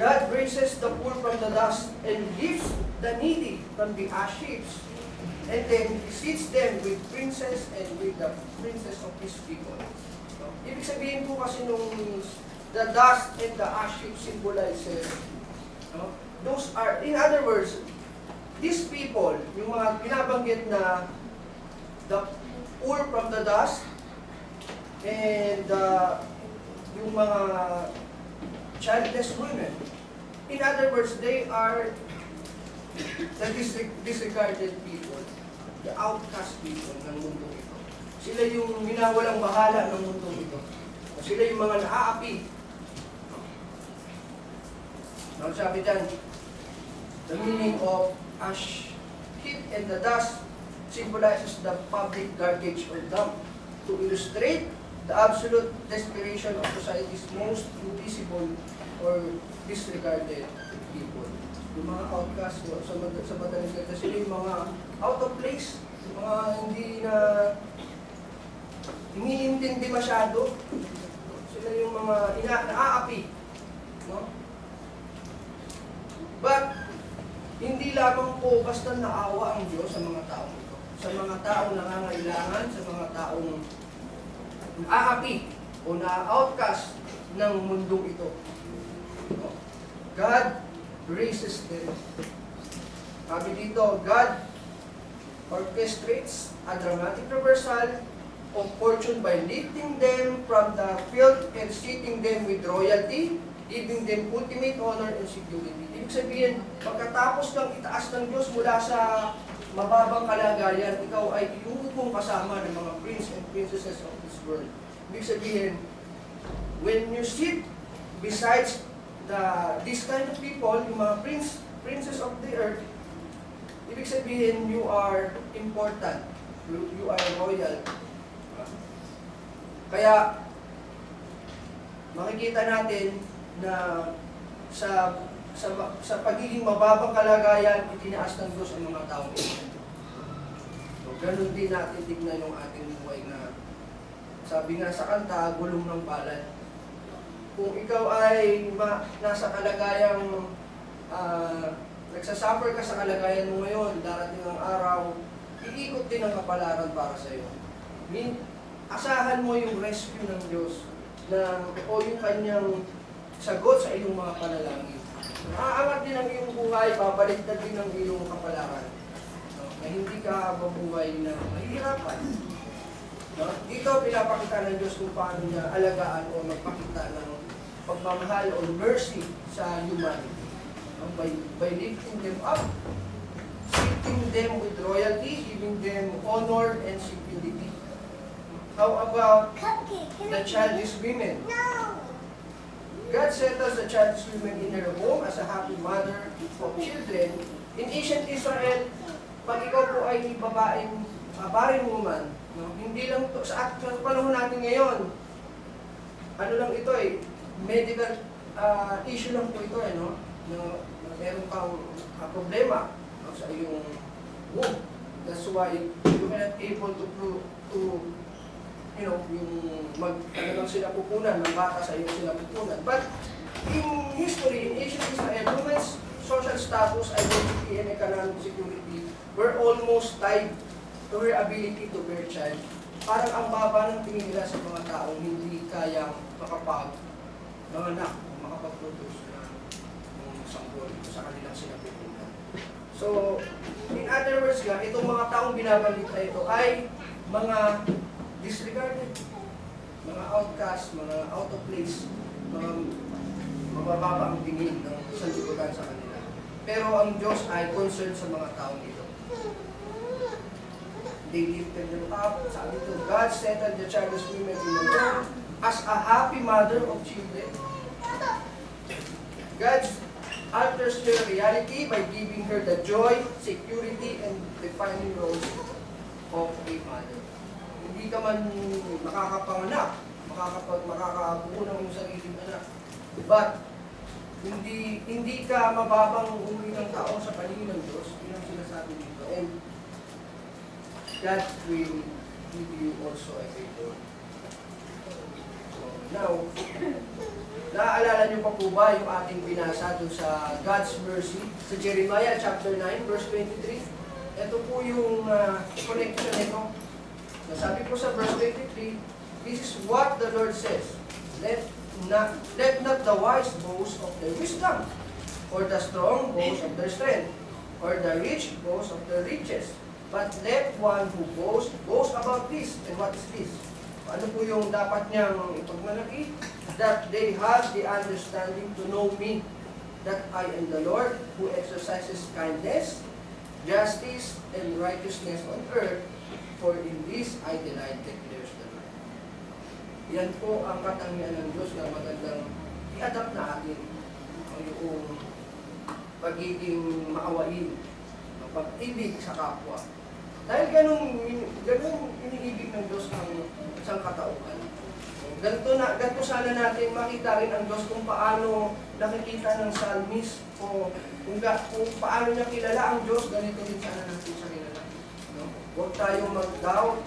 God raises the poor from the dust and lifts the needy from the ash heaps. And then He seats them with princes and with the princes of His people. So, ibig sabihin po kasi nung the dust and the ash heap symbolizes, those are, in other words, these people, yung mga binabanggit na the poor from the dust and yung mga childless women. In other words, they are the disregarded people, the outcast people ng mundo ito. Sila yung minawalang bahala ng mundo ito. Sila yung mga naaapi. Ang sabi dyan, the meaning of ash heap and the dust symbolizes the public garbage or dump to illustrate the absolute desperation of society's most invisible or disregarded people. Yung mga outcasts, sa madaling salita, sila yung mga out of place, yung mga hindi na iniintindi masyado. Sila yung mga naaapi. No? But, hindi lamang po basta naawa ang Diyos sa mga taong ito. Sa mga taong nangangailangan, sa mga taong aapi o na-outcast ng mundong ito. No? God raises them. Sabi dito, God orchestrates a dramatic reversal of fortune by lifting them from the field and seating them with royalty, giving them ultimate honor and security. Ibig sabihin, pagkatapos ng itaas ng Diyos mula sa mababang kalagayan, ikaw ay iuupong kasama ng mga prince and princesses of this world. Ibig sabihin, when you sit besides this kind of people, yung mga princess of the earth, ibig sabihin, you are important. You are royal. Kaya, makikita natin na sa pagiging mababang kalagayan, itinaas ng Diyos ang mga taong ito. So, ganun din natin tignan yung ating buhay na sabi nga sa kanta, gulong ng palad. Kung ikaw ay nasa kalagayang nagsasuffer ka sa kalagayan mo ngayon, darating ang araw, iikot din ang kapalaran para sa iyo. Asahan mo yung rescue ng Diyos o yung kanyang sagot sa iyong mga panalangin. Aangat din ang iyong buhay, babaliktad din ang iyong kapalaran. Na hindi ka mabuhay na mahihirapan. Dito pinapakita ng Diyos kung paano niya alagaan o magpakita ng pagmamahal o mercy sa humanity. By lifting them up, seating them with royalty, giving them honor and security. How about the childish women? God settles the childish women in her home as a happy mother of children. In ancient Israel, pag ikaw po ay babaeng barren woman, hindi lang to, sa panahon natin ngayon, ano lang ito medical issue lang po ito na meron kang problema sa iyong womb. That's why you are not able to yung talagang sinapupunan ng bata sa iyong sinapupunan. But in history, in ancient Israel, women's social status, identity, and economic security were almost tied to her ability to bear child. Parang ang baba ng tingin nila sa mga taong hindi kayang manganak, makapag-produce ng sanggol sa kanilang sinapupunan. So, in other words nga, itong mga taong binabanggit na ito ay mga disregarded, mga outcast, mga out of place, mga mabababa ang tingin ng sanlibutan sa kanila. Pero ang Diyos ay concerned sa mga taong ito. They lifted them up. Sabi ito, God settled the childless women in the world as a happy mother of children. God alters her reality by giving her the joy, security, and defining roles of a mother. Hindi ka man makakapanganak, makakabuo ng iyong sariling anak. But, hindi ka mababang umuwi ng tao sa paningin ng Diyos. Yun ang sinasabi dito. And God will give you also a favor. So, now, Naaalala niyo pa po ba yung ating binasa doon sa God's mercy sa Jeremiah chapter 9 verse 23? Ito po yung connection nito. Sabi po sa verse 23, this is what the Lord says, let not the wise boast of their wisdom, or the strong boast of their strength, or the rich boast of their riches, but let one who boast about this. And what is this? Ano po yung dapat niyang ipagmalaki? That they have the understanding to know me, that I am the Lord who exercises kindness, justice, and righteousness on earth, for in this I delight, declares the Lord. Yan po ang katangian ng Diyos na magandang i-adapt natin yung pagiging maawain, pag-ibig sa kapwa. Dahil ganun iniibig ng Diyos ng isang katauhan. Ganito sana natin makita rin ang Diyos kung paano nakikita ng psalmist o kung paano niya kilala ang Diyos, ganito din sana natin siya kilala. No? Huwag tayong mag-doubt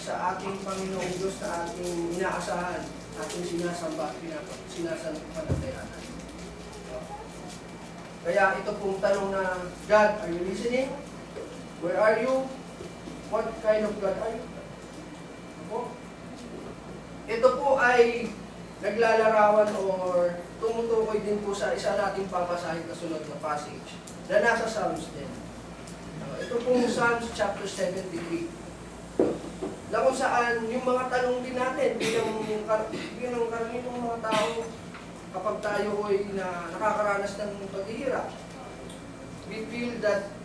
sa ating Panginoong Diyos na ating inaasahan, ating sinasamba at sinasampalatayanan. Kaya ito pong tanong na, God, are you listening? Where are you? What kind of God are you? Ito po ay naglalarawan or tumutukoy din po sa isa nating papasahin kasunod na passage na nasa Psalms din. Ito pong Psalms chapter 73. Na kung saan yung mga tanong din natin bilang karamihan mga tao kapag tayo ay nakakaranas ng paghihirap, we feel that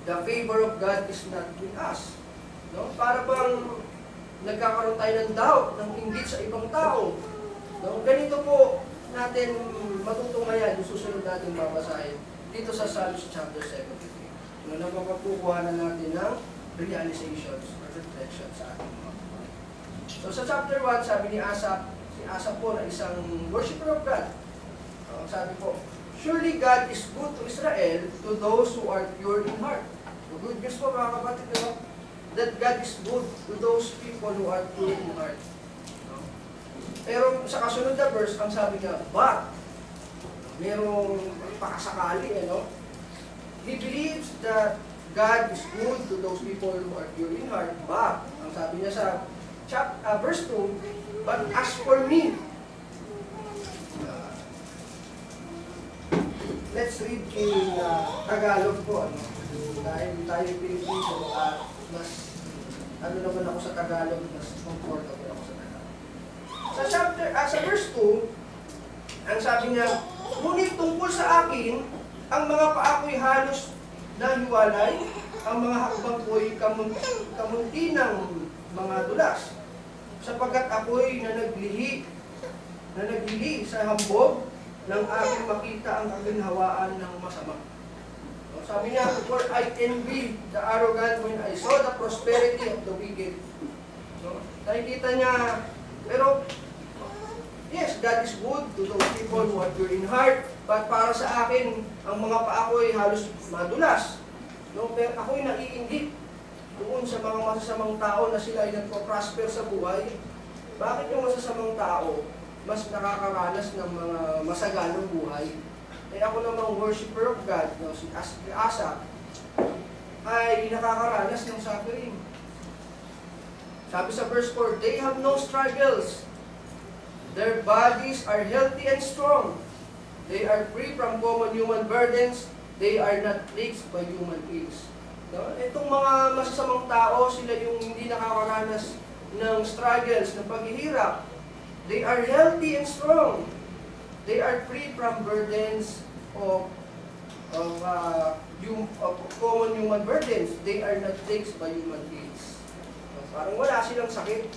the favor of God is not with us. No? Para bang nagkakaroon tayo ng doubt, ng inggit sa ibang tao. No? Ganito po natin matutunghayan yung susunod natin babasahin dito sa Psalms chapter 73. No, napapagkukuha na natin ng realizations or reflections sa ating mga buhay. So sa chapter 1, sabi ni Asaph, si Asaph po na isang worshiper of God. Sabi po, surely God is good to Israel, to those who are pure in heart. So good news po mga kapatid, diba? That God is good to those people who are pure in heart. No? Pero sa kasunod na verse, ang sabi niya, but, merong pakasakali, he believes that God is good to those people who are pure in heart, but, ang sabi niya sa verse 2, but as for me, let's read in Tagalog po, dahil tayo Pilipino at mas naman ako sa Tagalog, mas comfortable ako sa Tagalog. Sa verse 2, ang sabi niya, ngunit tungkol sa akin, ang mga paa ko'y halos nahiwalay, ang mga hakbang ko'y kamunti ng mga dulas, sapagkat ako'y nanaglihi sa hambog ng aking makita ang kaginhawaan ng masama. Sabi niya, for I envy the arrogant when I saw the prosperity of the wicked. So, nakikita niya, pero, yes, God is good to those people who are pure in heart, but para sa akin, ang mga paa ko ay halos madulas. No? Pero ako'y naiinggit doon sa mga masasamang tao na sila ay nagpo-prosper sa buhay. Bakit yung masasamang tao mas nakakaranas ng mga masaganang buhay? Eh ako namang worshiper of God, si Asaph, ay nakakaranas ng suffering. Sabi sa verse 4, they have no struggles. Their bodies are healthy and strong. They are free from common human burdens. They are not plagued by human ills. No? Itong mga masasamang tao, sila yung hindi nakakaranas ng struggles, ng paghihirap. They are healthy and strong. They are free from burdens of common human burdens. They are not plagued by human ills. So, parang wala silang sakit.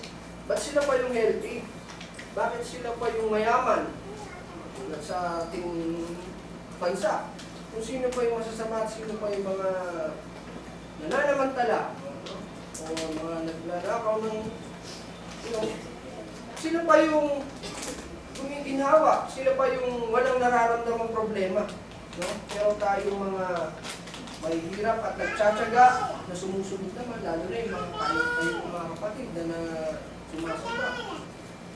Ba't sila pa yung healthy? Bakit sila pa yung mayaman? Tulad sa ating bansa. Kung sino pa yung masasama at sino pa yung mga nananamantala o mga naglalakaw ng sila pa yung gumiginhawa, sila pa yung walang nararamdamang problema. No? Pero tayong mga may hirap at nagtsatsaga na sumusunod naman, lalo na yung mga tayo mga kapatid na sumasamba.